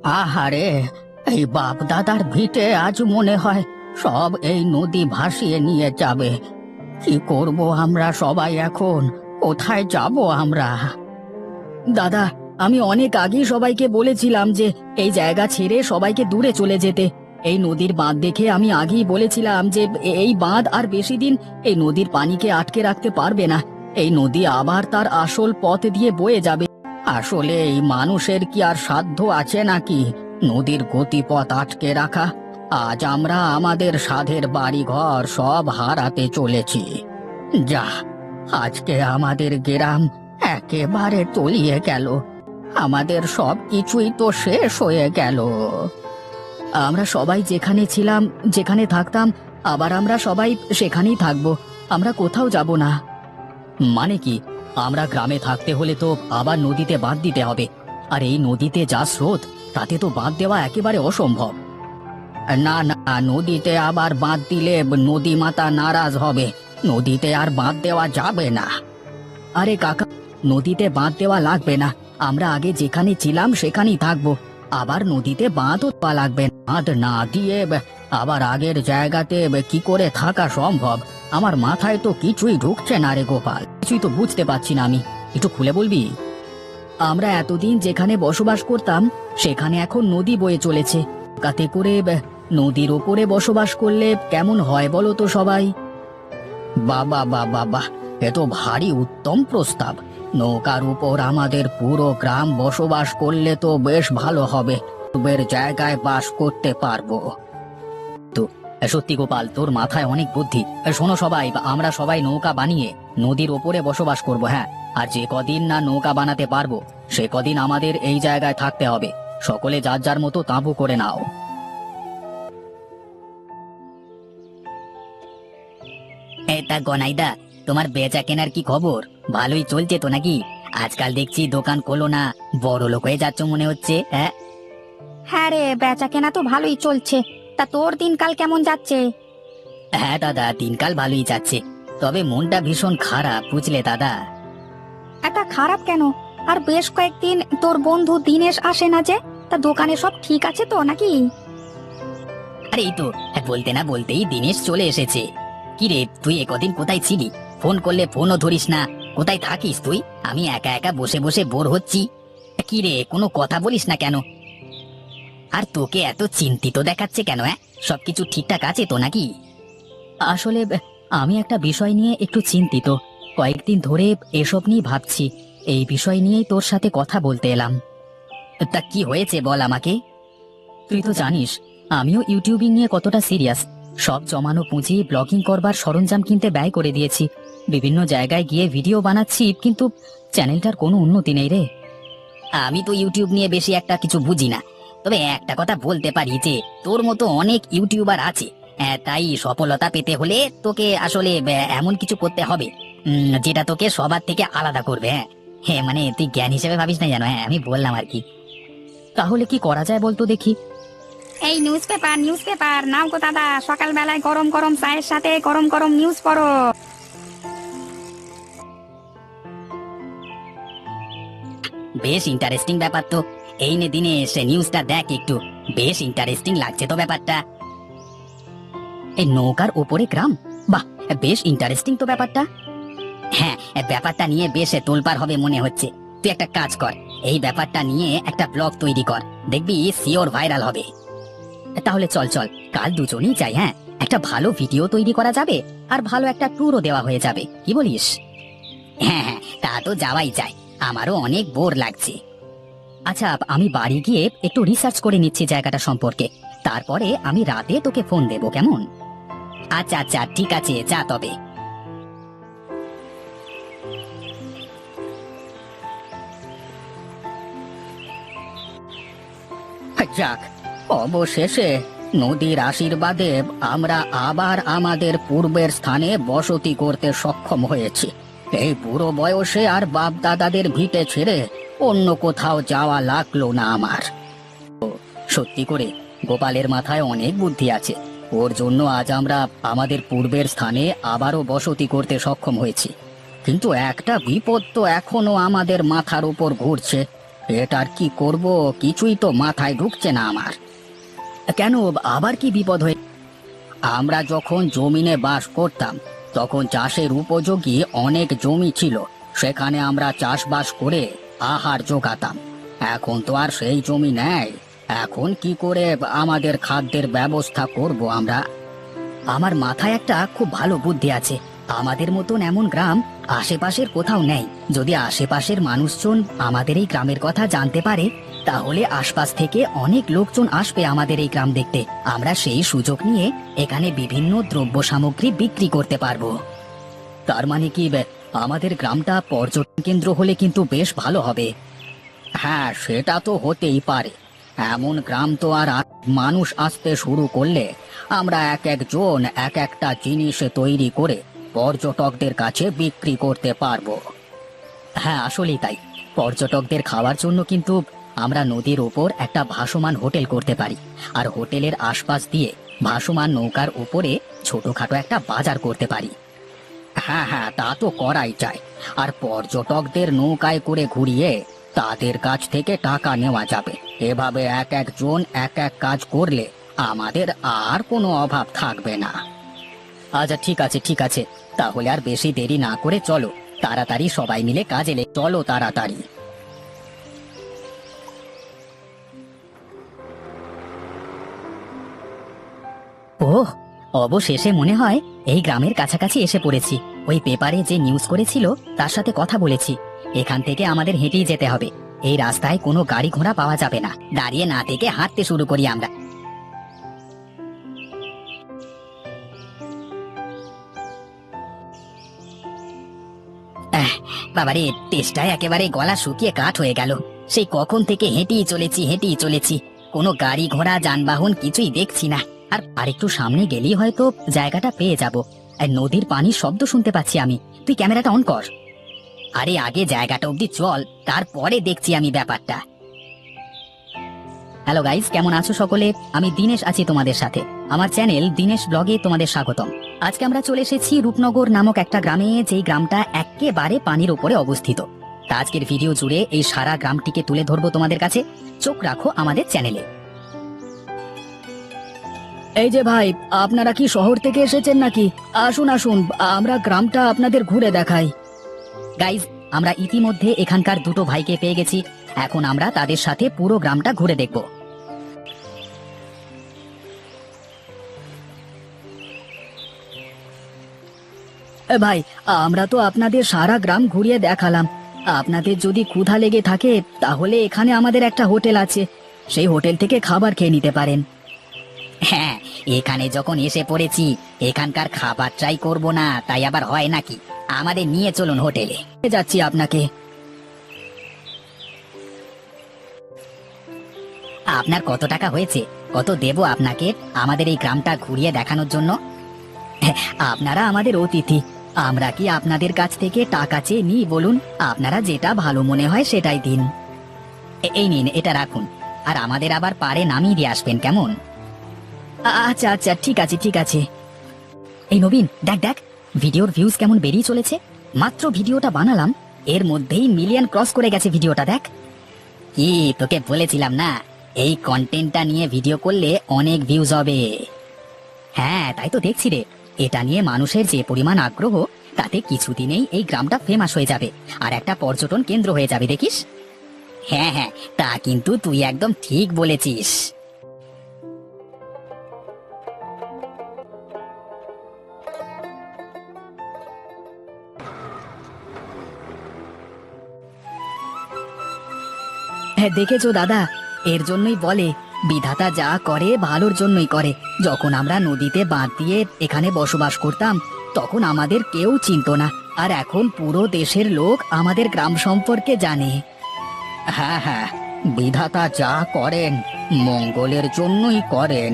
আহারে, এই বাপ দাদার ভিটে আজ মনে হয় সব এই নদী ভাসিয়ে নিয়ে যাবে। কি করব আমরা সবাই এখন? কোথায় যাব আমরা? দাদা, আমি অনেক আগেই সবাইকে বলেছিলাম যে এই জায়গা ছেড়ে সবাইকে দূরে চলে যেতে। এই নদীর বাঁধ দেখে আমি আগেই বলেছিলাম যে এই বাঁধ আর বেশি দিন এই নদীর পানিকে আটকে রাখতে পারবে না। এই নদী আবার তার আসল পথ দিয়ে বয়ে যাবে। আসলে এই মানুষের কি আর সাধ্য আছে নাকি নদীর গতিপথ আটকে রাখা? আজ আমরা আমাদের সাধের বাড়িঘর সব হারাতে চলেছি। যা, আজকে আমাদের গ্রাম একেবারে তলিয়ে গেল। আমাদের সব কিছুই তো শেষ হয়ে গেল। আমরা সবাই যেখানে ছিলাম, যেখানে থাকতাম, আবার আমরা সবাই সেখানেই থাকবো। আমরা কোথাও যাব না। মানে কি? আমরা গ্রামে থাকতে হলে তো আবার নদীতে বাঁধ দিতে হবে, আর এই নদীতে যা স্রোত, তাতে তো বাঁধ দেওয়া একেবারে অসম্ভব। না না, নদীতে আবার বাঁধ দিলে নদী মাতা নারাজ হবে। নদীতে আর বাঁধ দেওয়া যাবে না। আরে কাকা, নদীতে বাঁধ দেওয়া লাগবে না। আমরা আগে যেখানে ছিলাম সেখানেই থাকবো। আবার নদীতে বাঁধও দেওয়া লাগবে না। বাঁধ না দিয়ে আবার আগের জায়গাতে কি করে থাকা সম্ভব? আমার মাথায় তো কিছুই ঢুকছে না রে গোপাল, কিছুই তো বুঝতে পারছি না আমি। একটু খুলে বলবি? আমরা এতদিন যেখানে বসবাস করতাম সেখানে এখন নদী বয়ে চলেছে। কাতে করে নদীর ওপরে বসবাস করলে কেমন হয় বলো তো সবাই? বাবা বাবা বাহ, এ তো ভারী উত্তম প্রস্তাব। নৌকার উপর আমাদের পুরো গ্রাম বসবাস করলে তো বেশ ভালো হবে। বের জায়গায় বাস করতে পারবো। তো সত্যি গোপাল, তোর মাথায় অনেক বুদ্ধি। শোনো সবাই, আমরা সবাই নৌকা বানিয়ে নদীর ওপরে বসবাস করব। হ্যাঁ, আর যে কদিন না নৌকা বানাতে পারবো সে কদিন আমাদের এই জায়গায় থাকতে হবে। সকলে যার যার মতো তাঁবু করে নাও। তা গনাইদা, তোমার বেচা কেনার কি খবর? ভালোই চলছে তো নাকি? আজকাল দেখছি দোকান খোলো না, বড় লোক হয়ে যাচ্ছ মনে হচ্ছে। হ্যাঁ হ্যাঁ রে, বেচা কেনা তো ভালোই চলছে। তা তোর দিনকাল কেমন যাচ্ছে? হ্যাঁ দাদা, দিনকাল ভালোই যাচ্ছে, তবে মনটা ভীষণ খারাপ, বুঝলে দাদা। এটা খারাপ কেন? আর বেশ কয়েকদিন তোর বন্ধু দিনেশ আসে না যে। তা দোকানে সব ঠিক আছে তো নাকি? আরে এই তো, বলতে না বলতেই দিনেশ চলে এসেছে। কি রে, তুই একদিন কোথায় ছিলি? ফোন করলে ফোনও ধরিস না। কোথায় থাকিস তুই? আমি একা একা বসে বসে বোর হচ্ছি। কি রে, কোনো কথা বলিস না কেন? আর তোকে এত চিন্তিত দেখাচ্ছে কেন? সবকিছু ঠিকঠাক আছে তো নাকি? আসলে আমি একটা বিষয় নিয়ে একটু চিন্তিত। কয়েকদিন ধরে এসব নিয়ে ভাবছি। এই বিষয় নিয়েই তোর সাথে কথা বলতে এলাম। তা কি হয়েছে বল আমাকে। তুই তো জানিস আমিও ইউটিউবিং নিয়ে কতটা সিরিয়াস। সব জমানো পুঁজি ব্লগিং করবার সরঞ্জাম কিনতে ব্যয় করে দিয়েছি। বিভিন্ন জায়গায় গিয়ে ভিডিও বানাচ্ছি, কিন্তু চ্যানেলটার কোনো উন্নতি নেই রে। আমি তো ইউটিউব নিয়ে বেশি একটা কিছু বুঝি না, তবে একটা কথা বলতে পারি যে তোর মতো অনেক ইউটিউবার আছে। তাই সফলতা পেতে হলে তোকে আসলে এমন কিছু করতে হবে যেটা তোকে সবার থেকে আলাদা করবে। হ্যাঁ হ্যাঁ, মানে তুই জ্ঞান হিসেবে ভাবিস না জানো। আমি বললাম আর কি। তাহলে কি করা যায় বলতো দেখি। এই নিউজ পেপার নাও গো দাদা, সকালবেলায় গরম গরম চায়ের সাথে গরম গরম নিউজ পড়ো। বেশ ইন্টারেস্টিং ব্যাপার তো। এই নে দিনে সে নিউজটা দেখ একটু, বেশ ইন্টারেস্টিং লাগছে তো ব্যাপারটা। এই নৌকার উপরে গ্রাম, বাহ, বেশ ইন্টারেস্টিং তো ব্যাপারটা। হ্যাঁ, ব্যাপারটা নিয়ে বেশ তোলপাড় হবে মনে হচ্ছে। তুই একটা কাজ কর, এই ব্যাপারটা নিয়ে একটা ব্লগ তৈরি কর, দেখবি শিওর ভাইরাল হবে। তাহলে চল চল, কাল দুজনেই যাই। হ্যাঁ, একটা ভালো ভিডিও তৈরি করা যাবে, আর ভালো একটা ট্যুরও দেওয়া হয়ে যাবে। কি বলিস? হ্যাঁ হ্যাঁ, তা তো যাওয়াই যায়। আমারও অনেক বোর লাগছে। আচ্ছা, আমি বাড়ি গিয়ে একটু রিসার্চ করে নিচ্ছি জায়গাটা সম্পর্কে। তারপরে আমি রাতে তোকে ফোন দেব, কেমন? আচ্ছা আচ্ছা, ঠিক আছে, যা তবে। যাক, অবশেষে নদীর আশীর্বাদে আমরা আবার আমাদের পূর্বের স্থানে বসতি করতে সক্ষম হয়েছি। এই বুড়ো বয়সে আর বাপ দাদাদের ভিটে ছেড়ে অন্য কোথাও যাওয়া লাগলো না আমার। সত্যি করে গোপালের মাথায় অনেক বুদ্ধি আছে। ওর জন্য আজ আমরা আমাদের পূর্বের স্থানে আবারও বসতি করতে সক্ষম হয়েছি। কিন্তু একটা বিপদ তো এখনো আমাদের মাথার উপর ঘুরছে। এটার কি করব কিছুই তো মাথায় ঢুকছে না আমার। কেন, আবার কি বিপদ হয়ে? আমরা যখন জমিনে বাস করতাম তখন চাষের উপযোগী অনেক জমি ছিল, সেখানে আমরা চাষবাস করে আহার জোগাতাম। এখন তো আর সেই জমি নেই। এখন কি করে আমাদের খাদ্যের ব্যবস্থা করব আমরা? আমার মাথায় একটা খুব ভালো বুদ্ধি আছে। আমাদের মতন এমন গ্রাম আশেপাশের কোথাও নেই। যদি আশেপাশের মানুষজন আমাদের এই গ্রামের কথা জানতে পারে, তাহলে আশপাশ থেকে অনেক লোকজন আসবে আমাদের এই গ্রাম দেখতে। আমরা সেই সুযোগ নিয়ে এখানে বিভিন্ন দ্রব্য সামগ্রী বিক্রি করতে পারবো। তার মানে কি আমাদের গ্রামটা পর্যটন কেন্দ্র হলে কিন্তু বেশ ভালো হবে। হ্যাঁ, সেটা তো হতেই পারে। এমন গ্রাম তো আর মানুষ আসতে শুরু করলে আমরা এক একজন এক একটা জিনিস তৈরি করে পর্যটকদের কাছে বিক্রি করতে পারবো। হ্যাঁ, আসলেই তাই। পর্যটকদের খাওয়ার জন্য কিন্তু আমরা নদীর ওপর একটা ভাসমান হোটেল করতে পারি, আর হোটেলের আশপাশ দিয়ে ভাসমান নৌকার উপরে ছোটখাটো একটা বাজার করতে পারি। হ্যাঁ হ্যাঁ, তা তো করাই যায়। আর পর্যটকদের নৌকায় করে ঘুরিয়ে তাদের কাছ থেকে টাকা নেওয়া যাবে। এভাবে এক একজন এক এক কাজ করলে আমাদের আর কোনো অভাব থাকবে না। আচ্ছা, ঠিক আছে ঠিক আছে, তাহলে আর বেশি দেরি না করে চলো তাড়াতাড়ি সবাই মিলে কাজে চলো তাড়াতাড়ি। ওহ, অবশেষে মনে হয় এই গ্রামের কাছাকাছি এসে পড়েছি। ওই পেপারে যে নিউজ করেছিল তার সাথে কথা বলেছি। এখান থেকে আমাদের হেঁটেই যেতে হবে। এই রাস্তায় কোনো গাড়ি ঘোড়া পাওয়া যাবে না। দাঁড়িয়ে না থেকে হাঁটতে শুরু করি আমরা। বাবারে, তেষ্টায় একেবারে গলা শুকিয়ে কাঠ হয়ে গেল। সেই কখন থেকে হেঁটেই চলেছি। কোনো গাড়ি ঘোড়া যানবাহন কিছুই দেখছি না। আর একটু সামনে গেলেই হয়তো জায়গাটা পেয়ে যাব। আর নদীর পানির শব্দ শুনতে পাচ্ছি আমি। তুই ক্যামেরাটা অন কর। আরে আগে জায়গাটা অব্দি চল, তারপরে দেখছি আমি ব্যাপারটা। হ্যালো গাইস, কেমন আছো সকলে? আমি দিনেশ আছি তোমাদের সাথে। আমার চ্যানেল দিনেশ ব্লগে তোমাদের স্বাগতম। আজকে আমরা চলে এসেছি রূপনগর নামক একটা গ্রামে, যেই গ্রামটা একেবারে পানির উপরে অবস্থিত। তা আজকের ভিডিও জুড়ে এই সারা গ্রামটিকে তুলে ধরবো তোমাদের কাছে। চোখ রাখো আমাদের চ্যানেলে। এই যে ভাই, আপনারা কি শহর থেকে এসেছেন নাকি? আসুন আসুন, আমরা গ্রামটা আপনাদের ঘুরে দেখাই। গাইস, আমরা ইতিমধ্যে এখানকার দুটো ভাইকে পেয়ে গেছি। এখন আমরা তাদের সাথে পুরো গ্রামটা ঘুরে দেখব। ভাই, আমরা তো আপনাদের সারা গ্রাম ঘুরিয়ে দেখালাম। আপনাদের যদি ক্ষুধা লেগে থাকে তাহলে এখানে আমাদের একটা হোটেল আছে, সেই হোটেল থেকে খাবার খেয়ে নিতে পারেন। হ্যাঁ, এখানে যখন এসে পড়েছি এখানকার খাবার ট্রাই করব না, তাই আবার হয় নাকি? আমাদের নিয়ে চলুন হোটেলে। যাচ্ছি আপনাকে। আপনার কত টাকা হয়েছে? কত দেব আপনাকে আমাদের এই গ্রামটা ঘুরিয়ে দেখানোর জন্য? আপনারা আমাদের অতিথি, আমরা কি আপনাদের কাছ থেকে টাকা চেয়ে নিই বলুন? আপনারা যেটা ভালো মনে হয় সেটাই দিন। এই নিন, এটা রাখুন। আর আমাদের আবার পারে নামিয়ে দিয়ে আসবেন, কেমন? আচ্ছা আচ্ছা, ঠিক আছে ঠিক আছে। এই নবীন, দেখ দেখ ভিডিওর ভিউজ কেমন বেরিয়ে চলেছে। মাত্র ভিডিওটা বানালাম, এর মধ্যেই মিলিয়ন ক্রস করে গেছে ভিডিওটা। দেখ, কি তোকে বলেছিলাম না, এই কন্টেন্টটা নিয়ে ভিডিও করলে অনেক ভিউজ হবে। হ্যাঁ, তাই তো দেখছি রে। এটা নিয়ে মানুষের যে পরিমাণ আগ্রহ, তাতে কিছুদিনেই এই গ্রামটা ফেমাস হয়ে যাবে আর একটা পর্যটন কেন্দ্র হয়ে যাবে, দেখিস। হ্যাঁ হ্যাঁ, তা কিন্তু তুই একদম ঠিক বলেছিস। হ্যাঁ, দেখেছো দাদা, এর জন্যই বলে বিধাতা যা করে ভালোর জন্যই করে। যখন আমরা নদীতে বাঁধ দিয়ে এখানে বসবাস করতাম তখন আমাদের কেউ চিনতো না, আর এখন পুরো দেশের লোক আমাদের গ্রাম সম্পর্কে জানে। হ্যাঁ হ্যাঁ, বিধাতা যা করেন মঙ্গলের জন্যই করেন।